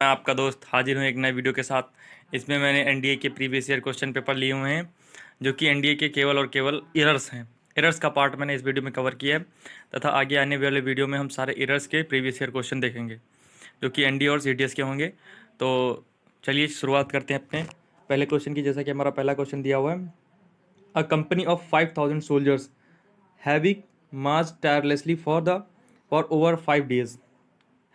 मैं आपका दोस्त हाजिर हूँ एक नए वीडियो के साथ। इसमें मैंने एनडीए के प्रीवियस ईयर क्वेश्चन पेपर लिए हुए हैं, जो कि एनडीए के केवल और केवल एरर्स हैं। एरर्स का पार्ट मैंने इस वीडियो में कवर किया है, तथा आगे आने वाले वीडियो में हम सारे एरर्स के प्रीवियस ईयर क्वेश्चन देखेंगे, जो कि एनडीए और सीडीएस के होंगे। तो चलिए शुरुआत करते हैं अपने पहले क्वेश्चन की। जैसा कि हमारा पहला क्वेश्चन दिया हुआ है, a company of 5,000 soldiers having march tirelessly for over 5 days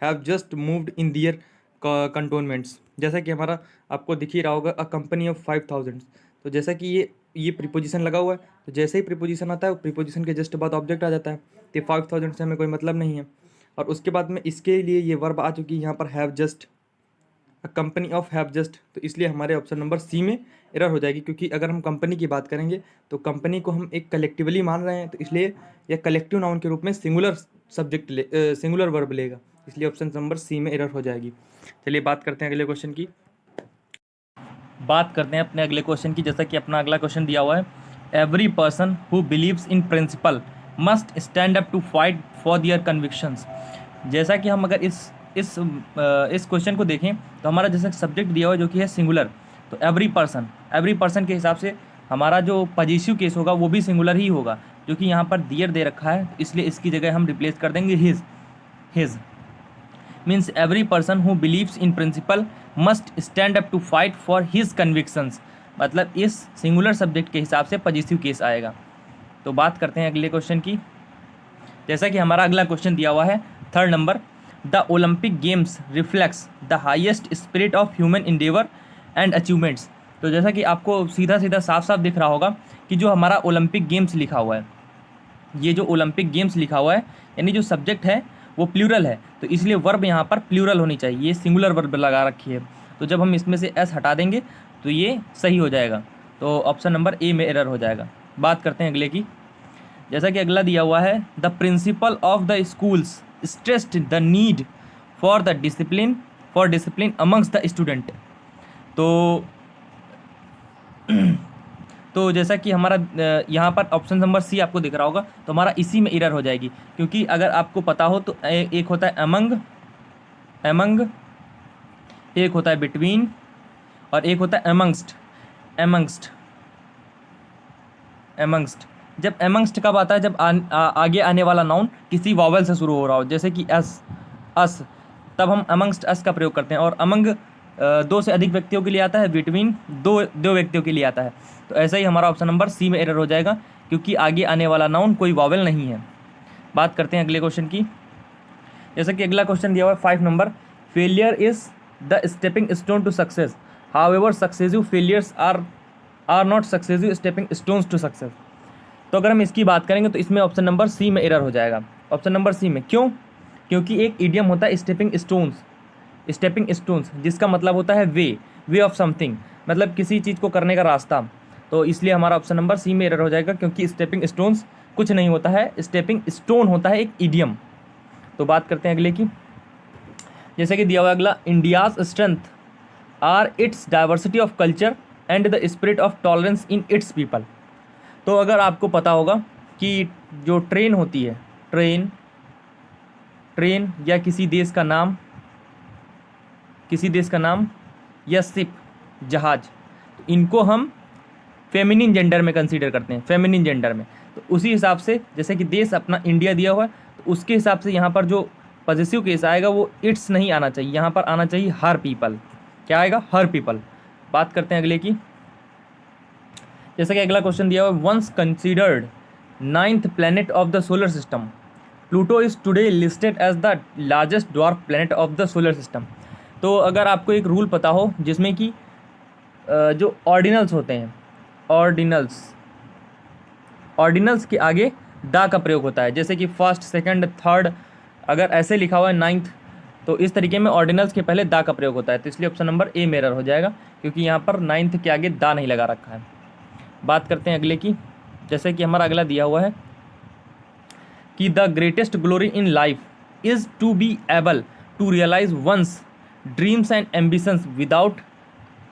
have just moved in their cantonments. जैसा कि हमारा आपको दिख ही रहा होगा, अ कंपनी ऑफ 5,000। तो जैसा कि ये प्रीपोजिशन लगा हुआ है, तो जैसे ही प्रीपोजिशन आता है प्रीपोजिशन के जस्ट बाद ऑब्जेक्ट आ जाता है। तो 5,000 से हमें कोई मतलब नहीं है। और उसके बाद में इसके लिए ये वर्ब आ चुकी है यहाँ पर, have just, a company of have just. तो इसलिए हमारे ऑप्शन नंबर सी में एरर हो जाएगी, क्योंकि अगर हम कंपनी की बात करेंगे तो कंपनी को हम एक कलेक्टिवली मान रहे हैं, तो इसलिए यह कलेक्टिव नाउन के रूप में सिंगुलर सिंगुलर वर्ब लेगा। इसलिए ऑप्शन नंबर सी में एरर हो जाएगी। चलिए बात करते हैं अगले क्वेश्चन की। बात करते हैं अपने अगले क्वेश्चन की। जैसा कि अपना अगला क्वेश्चन दिया हुआ है, every person who believes in principle must stand up to fight for their convictions. जैसा कि हम अगर इस क्वेश्चन को देखें तो हमारा जैसा सब्जेक्ट दिया हुआ है जो कि है सिंगुलर, तो एवरी पर्सन के हिसाब से हमारा जो पॉजिटिव केस होगा वो भी सिंगुलर ही होगा, जो कि यहाँ पर दियर दे रखा है, इसलिए इसकी जगह हम रिप्लेस कर देंगे his. Means every person who believes in principle must stand up to fight for his convictions. मतलब इस सिंगुलर सब्जेक्ट के हिसाब से पॉजिटिव केस आएगा। तो बात करते हैं अगले क्वेश्चन की। जैसा कि हमारा अगला क्वेश्चन दिया हुआ है, third number, the Olympic games reflects the highest spirit of human Endeavour and achievements. तो जैसा कि आपको सीधा सीधा साफ साफ दिख रहा होगा कि जो हमारा ओलंपिक गेम्स लिखा हुआ है, ये जो ओलंपिक गेम्स लिखा हुआ है, यानी जो सब्जेक्ट है वो प्लूरल है, तो इसलिए वर्ब यहाँ पर प्लूरल होनी चाहिए। ये सिंगुलर वर्ब लगा रखी है, तो जब हम इसमें से एस हटा देंगे तो ये सही हो जाएगा। तो ऑप्शन नंबर ए में एरर हो जाएगा। बात करते हैं अगले की। जैसा कि अगला दिया हुआ है, the principle of the schools stressed the need for discipline amongst the student. तो तो जैसा कि हमारा यहाँ पर ऑप्शन नंबर सी आपको दिख रहा होगा, तो हमारा इसी में एरर हो जाएगी, क्योंकि अगर आपको पता हो तो एक होता है एमंग, एक होता है बिटवीन, और एक होता है एमंगस्ट। जब एमंगस्ट कब आता है, जब आगे आने वाला नाउन किसी वावल से शुरू हो रहा हो, जैसे कि अस, तब हम अमंगस्ट अस का प्रयोग करते हैं। और अमंग दो से अधिक व्यक्तियों के लिए आता है, बिटवीन दो व्यक्तियों के लिए आता है। तो ऐसा ही हमारा ऑप्शन नंबर सी में एरर हो जाएगा, क्योंकि आगे आने वाला नाउन कोई वावल नहीं है। बात करते हैं अगले क्वेश्चन की। जैसा कि अगला क्वेश्चन दिया हुआ है 5 number, failure is the stepping stone to success, however successive failures are not successive stepping stones to success. तो अगर हम इसकी बात करेंगे तो इसमें ऑप्शन नंबर सी में एरर हो जाएगा। ऑप्शन नंबर सी में क्यों? क्योंकि एक इडियम होता है स्टेपिंग स्टोन्स, जिसका मतलब होता है वे ऑफ समथिंग, मतलब किसी चीज़ को करने का रास्ता। तो इसलिए हमारा ऑप्शन नंबर सी में एरर हो जाएगा, क्योंकि स्टेपिंग स्टोन्स कुछ नहीं होता है, स्टेपिंग स्टोन होता है एक इडियम। तो बात करते हैं अगले की। जैसे कि दिया हुआ अगला, India's strength are its diversity of culture and the spirit of tolerance in its people. तो अगर आपको पता होगा कि जो ट्रेन होती है, ट्रेन या किसी देश का नाम या शिप, जहाज, तो इनको हम फेमिनिन जेंडर में कंसीडर करते हैं, फेमिनिन जेंडर में। तो उसी हिसाब से जैसे कि देश अपना इंडिया दिया हुआ है, तो उसके हिसाब से यहाँ पर जो पॉजिटिव केस आएगा वो इट्स नहीं आना चाहिए, यहाँ पर आना चाहिए हर पीपल। क्या आएगा? Her people. बात करते हैं अगले की। जैसा कि अगला क्वेश्चन दिया हुआ है, once considered 9th planet of the solar system, Pluto is today listed as the largest dwarf planet of the solar system. तो अगर आपको एक रूल पता हो जिसमें कि जो ऑर्डिनल्स होते हैं, ऑर्डिनल्स के आगे द का प्रयोग होता है, जैसे कि फर्स्ट, सेकंड, थर्ड, अगर ऐसे लिखा हुआ है 9th, तो इस तरीके में ऑर्डिनल्स के पहले द का प्रयोग होता है। तो इसलिए ऑप्शन नंबर ए में एरर हो जाएगा, क्योंकि यहाँ पर 9th के आगे द नहीं लगा रखा है। बात करते हैं अगले की। जैसे कि हमारा अगला दिया हुआ है कि the greatest glory in life is to be able to realise one's dreams and ambitions without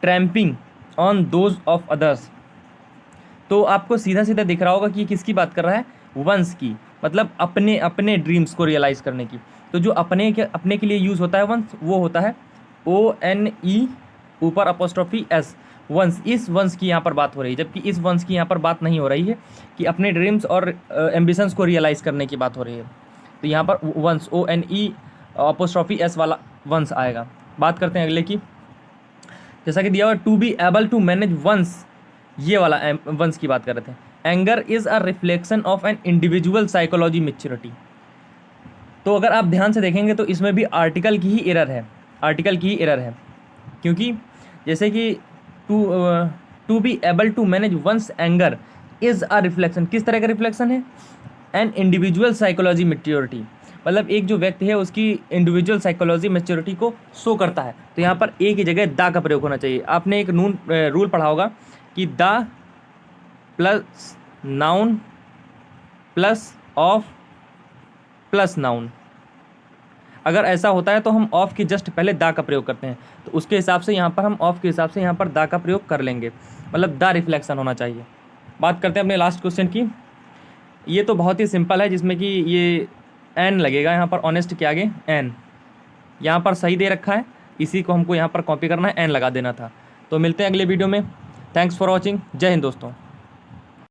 trampling on those of others. तो आपको सीधा सीधा दिख रहा होगा कि ये किसकी बात कर रहा है? वंस की, मतलब अपने ड्रीम्स को रियलाइज़ करने की। तो जो अपने के लिए यूज़ होता है वंस, वो होता है ONE ऊपर अपोस्ट्रोफी S वंश, इस वंश की यहाँ पर बात हो रही है, जबकि इस वंश की यहाँ पर बात नहीं हो रही है कि अपने ड्रीम्स और एम्बिशंस को रियलाइज़ करने की बात हो रही है। तो यहाँ पर वंश ONE अपोस्ट्रोफी S वाला वंश आएगा। बात करते हैं अगले की, जैसा कि दिया हुआ to be able to manage one's, ये वाला वंस की बात कर रहे थे। Anger is a reflection of an individual psychology maturity. तो अगर आप ध्यान से देखेंगे तो इसमें भी आर्टिकल की ही एरर है, आर्टिकल की ही एरर है, क्योंकि जैसे कि to be able to manage one's anger is a reflection, किस तरह का रिफ्लेक्शन है? एन इंडिविजुअल साइकोलॉजी मैच्योरिटी, मतलब एक जो व्यक्ति है उसकी इंडिविजुअल साइकोलॉजी मैच्योरिटी को शो करता है। तो यहाँ पर ए की जगह द का प्रयोग होना चाहिए। आपने एक रूल पढ़ा होगा कि the plus noun plus of plus noun, अगर ऐसा होता है तो हम ऑफ के जस्ट पहले द का प्रयोग करते हैं, तो उसके हिसाब से यहाँ पर हम ऑफ के हिसाब से यहाँ पर द का प्रयोग कर लेंगे, मतलब द रिफ्लेक्शन होना चाहिए। बात करते हैं अपने लास्ट क्वेश्चन की। ये तो बहुत ही सिंपल है, जिसमें कि ये एन लगेगा यहाँ पर, ऑनेस्ट के आगे एन, यहाँ पर सही दे रखा है, इसी को हमको यहाँ पर कॉपी करना है, एन लगा देना था। तो मिलते हैं अगले वीडियो में। Thanks for watching. जय हिंद दोस्तों।